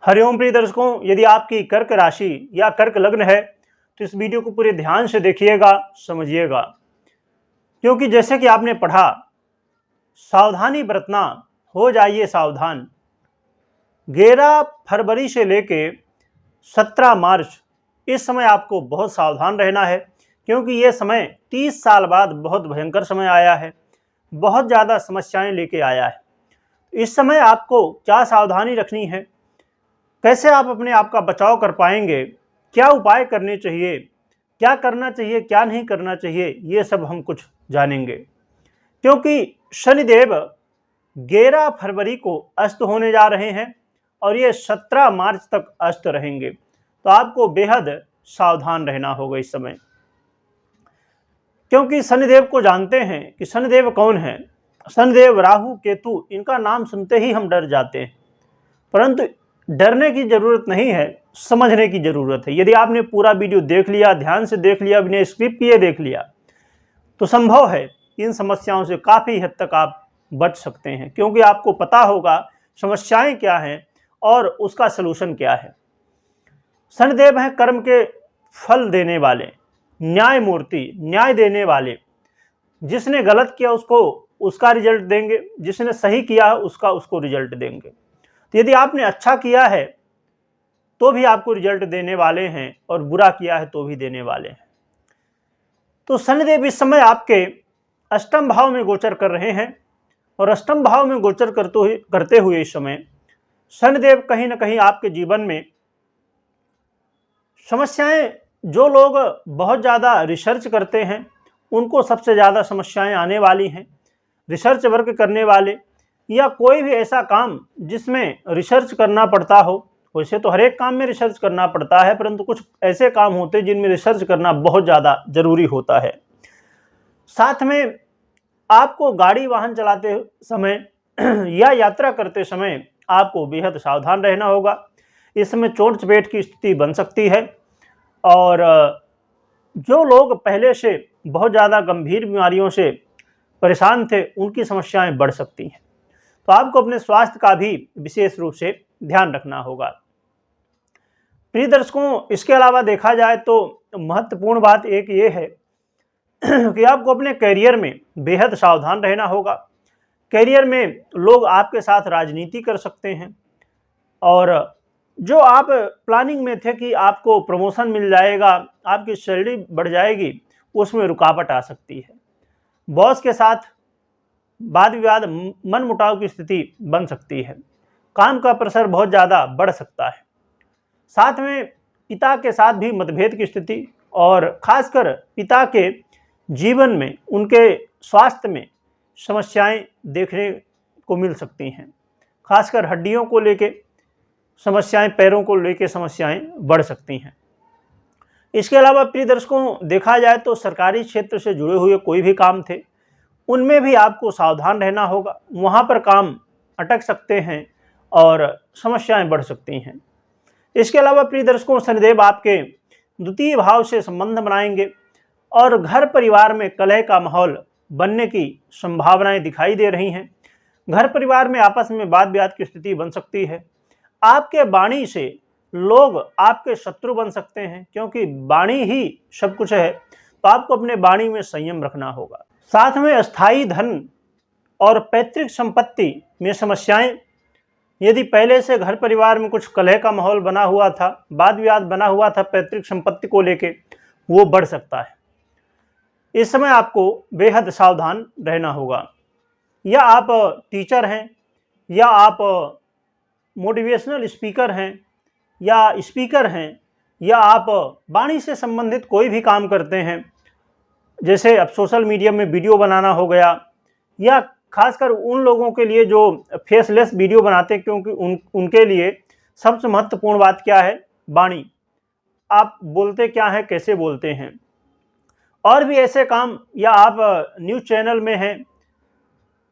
हरिओम प्रिय दर्शकों, यदि आपकी कर्क राशि या कर्क लग्न है तो इस वीडियो को पूरे ध्यान से देखिएगा, समझिएगा। क्योंकि जैसे कि आपने पढ़ा, सावधानी बरतना, हो जाइए सावधान। 11 फरवरी से लेके 17 मार्च इस समय आपको बहुत सावधान रहना है, क्योंकि ये समय 30 साल बाद बहुत भयंकर समय आया है, बहुत ज़्यादा समस्याएं लेके आया है। इस समय आपको क्या सावधानी रखनी है, कैसे आप अपने आप का बचाव कर पाएंगे, क्या उपाय करने चाहिए, क्या करना चाहिए, क्या नहीं करना चाहिए, ये सब हम कुछ जानेंगे। क्योंकि शनिदेव 11 फरवरी को अस्त होने जा रहे हैं और ये 17 मार्च तक अस्त रहेंगे, तो आपको बेहद सावधान रहना होगा इस समय। क्योंकि शनिदेव को जानते हैं कि शनिदेव कौन है। शनिदेव, राहु, केतु, इनका नाम सुनते ही हम डर जाते हैं, परंतु डरने की जरूरत नहीं है, समझने की जरूरत है। यदि आपने पूरा वीडियो देख लिया, ध्यान से देख लिया, बिना स्किप किए देख लिया, तो संभव है इन समस्याओं से काफ़ी हद तक आप बच सकते हैं, क्योंकि आपको पता होगा समस्याएं क्या हैं और उसका सलूशन क्या है। शनिदेव हैं कर्म के फल देने वाले, न्यायमूर्ति, न्याय देने वाले। जिसने गलत किया उसको उसका रिजल्ट देंगे, जिसने सही किया उसको रिजल्ट देंगे। तो यदि आपने अच्छा किया है तो भी आपको रिजल्ट देने वाले हैं और बुरा किया है तो भी देने वाले हैं। तो शनिदेव इस समय आपके अष्टम भाव में गोचर कर रहे हैं और अष्टम भाव में गोचर करते हुए इस समय शनिदेव कहीं ना कहीं आपके जीवन में समस्याएं, जो लोग बहुत ज़्यादा रिसर्च करते हैं उनको सबसे ज़्यादा समस्याएं आने वाली हैं। रिसर्च वर्क करने वाले या कोई भी ऐसा काम जिसमें रिसर्च करना पड़ता हो, वैसे तो हर एक काम में रिसर्च करना पड़ता है, परंतु कुछ ऐसे काम होते हैं जिनमें रिसर्च करना बहुत ज़्यादा ज़रूरी होता है। साथ में आपको गाड़ी वाहन चलाते समय या यात्रा करते समय आपको बेहद सावधान रहना होगा। इस समय चोट चपेट की स्थिति बन सकती है और जो लोग पहले से बहुत ज़्यादा गंभीर बीमारियों से परेशान थे उनकी समस्याएं बढ़ सकती हैं। तो आपको अपने स्वास्थ्य का भी विशेष रूप से ध्यान रखना होगा। प्रिय दर्शकों, इसके अलावा देखा जाए तो महत्वपूर्ण बात एक ये है कि आपको अपने करियर में बेहद सावधान रहना होगा। करियर में लोग आपके साथ राजनीति कर सकते हैं और जो आप प्लानिंग में थे कि आपको प्रमोशन मिल जाएगा, आपकी सैलरी बढ़ जाएगी, उसमें रुकावट आ सकती है। बॉस के साथ वाद विवाद, मन मुटाव की स्थिति बन सकती है। काम का प्रेशर बहुत ज़्यादा बढ़ सकता है। साथ में पिता के साथ भी मतभेद की स्थिति और खासकर पिता के जीवन में, उनके स्वास्थ्य में समस्याएं देखने को मिल सकती हैं। खासकर हड्डियों को लेके समस्याएं, पैरों को लेके समस्याएं बढ़ सकती हैं। इसके अलावा प्रिय दर्शकों, देखा जाए तो सरकारी क्षेत्र से जुड़े हुए कोई भी काम थे उनमें भी आपको सावधान रहना होगा। वहाँ पर काम अटक सकते हैं और समस्याएं बढ़ सकती हैं। इसके अलावा प्रिय दर्शकों, शनिदेव आपके द्वितीय भाव से संबंध बनाएंगे और घर परिवार में कलह का माहौल बनने की संभावनाएं दिखाई दे रही हैं। घर परिवार में आपस में वाद विवाद की स्थिति बन सकती है। आपके वाणी से लोग आपके शत्रु बन सकते हैं, क्योंकि वाणी ही सब कुछ है। तो आपको अपने वाणी में संयम रखना होगा। साथ में अस्थायी धन और पैतृक संपत्ति में समस्याएं, यदि पहले से घर परिवार में कुछ कलह का माहौल बना हुआ था, वाद विवाद बना हुआ था पैतृक संपत्ति को लेके, वो बढ़ सकता है। इस समय आपको बेहद सावधान रहना होगा। या आप टीचर हैं, या आप मोटिवेशनल स्पीकर हैं, या स्पीकर हैं, या आप वाणी से संबंधित कोई भी काम करते हैं, जैसे अब सोशल मीडिया में वीडियो बनाना हो गया, या खासकर उन लोगों के लिए जो फेसलेस वीडियो बनाते हैं, क्योंकि उनके लिए सबसे महत्वपूर्ण बात क्या है, वाणी। आप बोलते क्या हैं, कैसे बोलते हैं। और भी ऐसे काम, या आप न्यूज़ चैनल में हैं,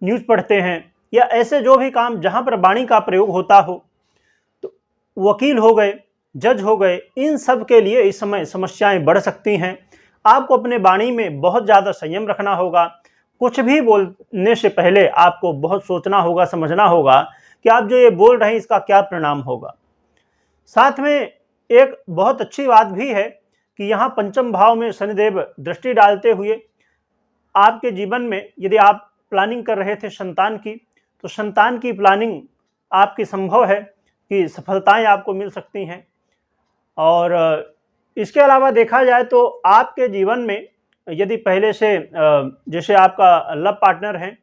न्यूज़ पढ़ते हैं, या ऐसे जो भी काम जहां पर वाणी का प्रयोग होता हो, तो वकील हो गए, जज हो गए, इन सब के लिए इस समय समस्याएं बढ़ सकती हैं। आपको अपने वाणी में बहुत ज़्यादा संयम रखना होगा। कुछ भी बोलने से पहले आपको बहुत सोचना होगा, समझना होगा कि आप जो ये बोल रहे हैं इसका क्या परिणाम होगा। साथ में एक बहुत अच्छी बात भी है कि यहाँ पंचम भाव में शनिदेव दृष्टि डालते हुए आपके जीवन में यदि आप प्लानिंग कर रहे थे संतान की, तो संतान की प्लानिंग आपकी संभव है कि सफलताएं आपको मिल सकती हैं। और इसके अलावा देखा जाए तो आपके जीवन में यदि पहले से जैसे आपका लव पार्टनर है,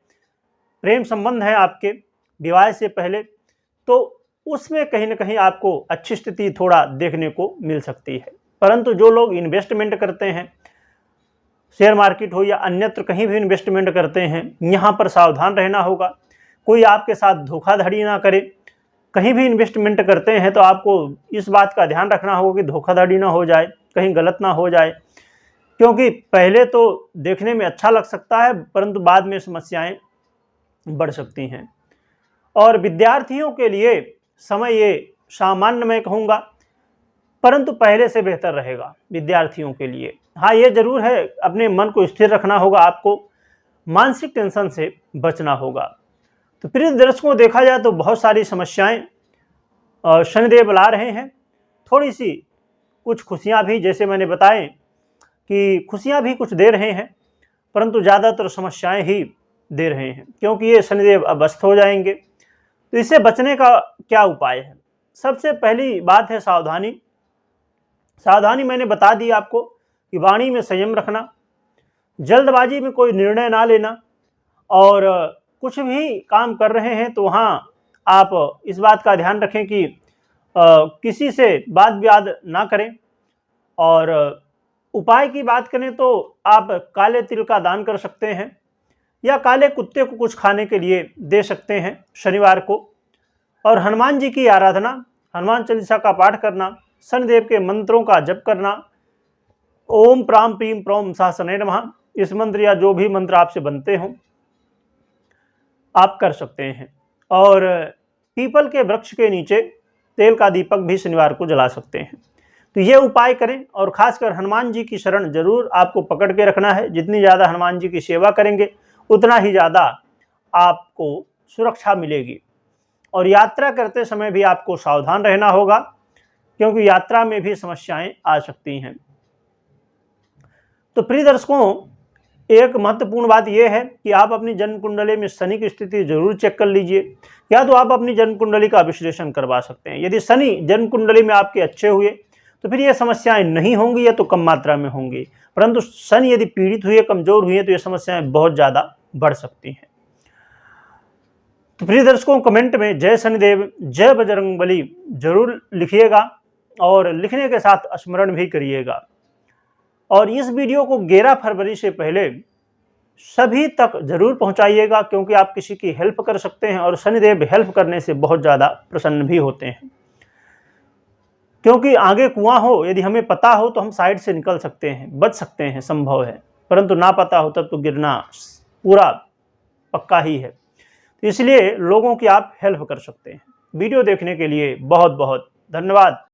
प्रेम संबंध है आपके विवाह से पहले, तो उसमें कहीं ना कहीं आपको अच्छी स्थिति थोड़ा देखने को मिल सकती है। परंतु जो लोग इन्वेस्टमेंट करते हैं, शेयर मार्केट हो या अन्यत्र कहीं भी इन्वेस्टमेंट करते हैं, यहाँ पर सावधान रहना होगा। कोई आपके साथ धोखाधड़ी ना करे। कहीं भी इन्वेस्टमेंट करते हैं तो आपको इस बात का ध्यान रखना होगा कि धोखाधड़ी ना हो जाए, कहीं गलत ना हो जाए, क्योंकि पहले तो देखने में अच्छा लग सकता है परंतु बाद में समस्याएं बढ़ सकती हैं। और विद्यार्थियों के लिए समय ये सामान्य मैं कहूँगा, परंतु पहले से बेहतर रहेगा विद्यार्थियों के लिए। हाँ, ये जरूर है, अपने मन को स्थिर रखना होगा, आपको मानसिक टेंशन से बचना होगा। तो प्रिय दर्शकों, देखा जाए तो बहुत सारी समस्याएं शनिदेव ला रहे हैं। थोड़ी सी कुछ खुशियां भी, जैसे मैंने बताएं कि खुशियां भी कुछ दे रहे हैं, परंतु ज़्यादातर समस्याएं ही दे रहे हैं, क्योंकि ये शनिदेव अब अस्त हो जाएंगे। तो इससे बचने का क्या उपाय है? सबसे पहली बात है सावधानी। सावधानी मैंने बता दी आपको कि वाणी में संयम रखना, जल्दबाजी में कोई निर्णय ना लेना, और कुछ भी काम कर रहे हैं तो वहाँ आप इस बात का ध्यान रखें कि किसी से वाद विवाद ना करें। और उपाय की बात करें तो आप काले तिल का दान कर सकते हैं या काले कुत्ते को कुछ खाने के लिए दे सकते हैं शनिवार को। और हनुमान जी की आराधना, हनुमान चालीसा का पाठ करना, शनिदेव के मंत्रों का जप करना, ओम प्राम प्रीम प्रोम सहस्रनारायण नमः, इस मंत्र या जो भी मंत्र आपसे बनते हों आप कर सकते हैं। और पीपल के वृक्ष के नीचे तेल का दीपक भी शनिवार को जला सकते हैं। तो ये उपाय करें, और खासकर हनुमान जी की शरण जरूर आपको पकड़ के रखना है। जितनी ज़्यादा हनुमान जी की सेवा करेंगे उतना ही ज़्यादा आपको सुरक्षा मिलेगी। और यात्रा करते समय भी आपको सावधान रहना होगा, क्योंकि यात्रा में भी समस्याएं आ सकती हैं। तो प्रिय दर्शकों, एक महत्वपूर्ण बात यह है कि आप अपनी जन्म कुंडली में शनि की स्थिति जरूर चेक कर लीजिए, या तो आप अपनी जन्म कुंडली का विश्लेषण करवा सकते हैं। यदि शनि जन्म कुंडली में आपके अच्छे हुए तो फिर ये समस्याएं नहीं होंगी या तो कम मात्रा में होंगी, परंतु शनि यदि पीड़ित हुए, कमजोर हुए, तो ये समस्याएं बहुत ज़्यादा बढ़ सकती हैं। तो प्रिय दर्शकों, कमेंट में जय शनिदेव, जय बजरंगबली जरूर लिखिएगा, और लिखने के साथ स्मरण भी करिएगा। और इस वीडियो को 11 फरवरी से पहले सभी तक जरूर पहुंचाइएगा, क्योंकि आप किसी की हेल्प कर सकते हैं, और शनिदेव हेल्प करने से बहुत ज़्यादा प्रसन्न भी होते हैं। क्योंकि आगे कुआं हो, यदि हमें पता हो तो हम साइड से निकल सकते हैं, बच सकते हैं, संभव है, परंतु ना पता हो तब तो गिरना पूरा पक्का ही है। तो इसलिए लोगों की आप हेल्प कर सकते हैं। वीडियो देखने के लिए बहुत बहुत धन्यवाद।